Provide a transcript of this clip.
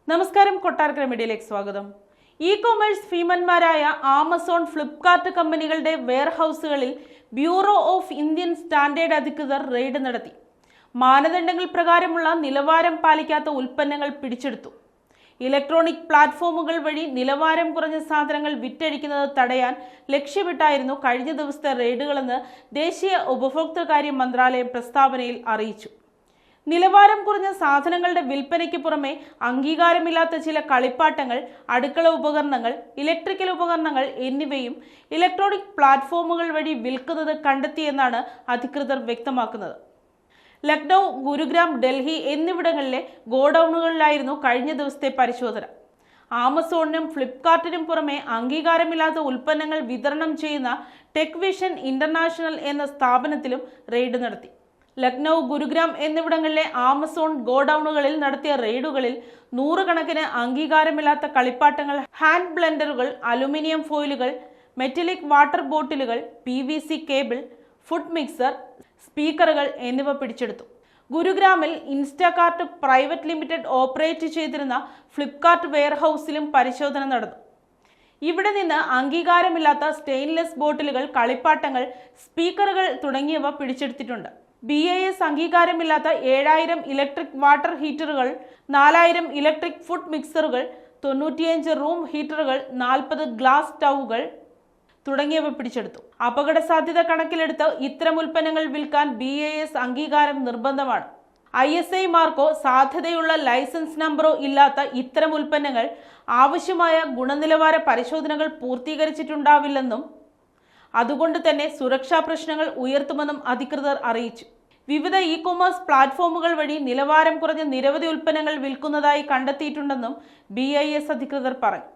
നമസ്കാരം, കൊട്ടാരക്കര മീഡിയയിലേക്ക് സ്വാഗതം. ഇ-കൊമേഴ്സ് ഭീമന്മാരായ ആമസോൺ, ഫ്ലിപ്കാർട്ട് കമ്പനികളുടെ വെയർഹൌസുകളിൽ ബ്യൂറോ ഓഫ് ഇന്ത്യൻ സ്റ്റാൻഡേർഡ് അധികൃതർ റെയ്ഡ് നടത്തി. മാനദണ്ഡങ്ങൾ പ്രകാരമുള്ള നിലവാരം പാലിക്കാത്ത ഉൽപ്പന്നങ്ങൾ പിടിച്ചെടുത്തു. ഇലക്ട്രോണിക് പ്ലാറ്റ്ഫോമുകൾ വഴി നിലവാരം കുറഞ്ഞ സാധനങ്ങൾ വിറ്റഴിക്കുന്നത് തടയാൻ ലക്ഷ്യമിട്ടായിരുന്നു കഴിഞ്ഞ ദിവസത്തെ റെയ്ഡുകളെന്ന് ദേശീയ ഉപഭോക്തൃകാര്യ മന്ത്രാലയം പ്രസ്താവനയിൽ അറിയിച്ചു. നിലവാരം കുറഞ്ഞ സാധനങ്ങളുടെ വിൽപ്പനയ്ക്ക് പുറമെ അംഗീകാരമില്ലാത്ത ചില കളിപ്പാട്ടങ്ങൾ, അടുക്കള ഉപകരണങ്ങൾ, ഇലക്ട്രിക്കൽ ഉപകരണങ്ങൾ എന്നിവയും ഇലക്ട്രോണിക് പ്ലാറ്റ്ഫോമുകൾ വഴി വിൽക്കുന്നത് കണ്ടെത്തിയെന്നാണ് അധികൃതർ വ്യക്തമാക്കുന്നത്. ലക്നൗ, ഗുരുഗ്രാം, ഡൽഹി എന്നിവിടങ്ങളിലെ ഗോഡൌണുകളിലായിരുന്നു കഴിഞ്ഞ ദിവസത്തെ പരിശോധന. ആമസോണിനും ഫ്ലിപ്കാർട്ടിനും പുറമെ അംഗീകാരമില്ലാത്ത ഉൽപ്പന്നങ്ങൾ വിതരണം ചെയ്യുന്ന ടെക് വിഷൻ ഇന്റർനാഷണൽ എന്ന സ്ഥാപനത്തിലും റെയ്ഡ് നടത്തി. ലക്നൗ, ഗുരുഗ്രാം എന്നിവിടങ്ങളിലെ ആമസോൺ ഗോഡൌണുകളിൽ നടത്തിയ റെയ്ഡുകളിൽ നൂറുകണക്കിന് അംഗീകാരമില്ലാത്ത കളിപ്പാട്ടങ്ങൾ, ഹാൻഡ് ബ്ലെൻഡറുകൾ, അലുമിനിയം ഫോയിലുകൾ, മെറ്റലിക് വാട്ടർ ബോട്ടിലുകൾ, PVC കേബിൾ, ഫുഡ് മിക്സർ, സ്പീക്കറുകൾ എന്നിവ പിടിച്ചെടുത്തു. ഗുരുഗ്രാമിൽ ഇൻസ്റ്റാകാർട്ട് പ്രൈവറ്റ് ലിമിറ്റഡ് ഓപ്പറേറ്റ് ചെയ്തിരുന്ന ഫ്ലിപ്കാർട്ട് വെയർഹൌസിലും പരിശോധന നടന്നു. ഇവിടെ നിന്ന് അംഗീകാരമില്ലാത്ത സ്റ്റെയിൻലെസ് ബോട്ടിലുകൾ, കളിപ്പാട്ടങ്ങൾ, സ്പീക്കറുകൾ തുടങ്ങിയവ പിടിച്ചെടുത്തിട്ടുണ്ട്. BIS അംഗീകാരമില്ലാത്ത 7000 ഇലക്ട്രിക് വാട്ടർ ഹീറ്ററുകൾ, 4000 ഇലക്ട്രിക് ഫുഡ് മിക്സറുകൾ, 95 റൂം ഹീറ്ററുകൾ, 40 ഗ്ലാസ് സ്റ്റൗകൾ തുടങ്ങിയവ പിടിച്ചെടുത്തു. അപകട സാധ്യത കണക്കിലെടുത്ത് ഇത്തരം ഉൽപ്പന്നങ്ങൾ വിൽക്കാൻ BIS അംഗീകാരം നിർബന്ധമാണ്. ISI മാർക്കോ സാധ്യതയുള്ള ലൈസൻസ് നമ്പറോ ഇല്ലാത്ത ഇത്തരം ഉൽപ്പന്നങ്ങൾ ആവശ്യമായ ഗുണനിലവാര പരിശോധനകൾ പൂർത്തീകരിച്ചിട്ടുണ്ടാവില്ലെന്നും അതുകൊണ്ട് തന്നെ സുരക്ഷാ പ്രശ്നങ്ങൾ ഉയർത്തുമെന്നും അധികൃതർ അറിയിച്ചു. വിവിധ ഇ-കൊമേഴ്സ് പ്ലാറ്റ്ഫോമുകൾ വഴി നിലവാരം കുറഞ്ഞ നിരവധി ഉൽപ്പന്നങ്ങൾ വിൽക്കുന്നതായി കണ്ടെത്തിയിട്ടുണ്ടെന്നും BIS അധികൃതർ പറഞ്ഞു.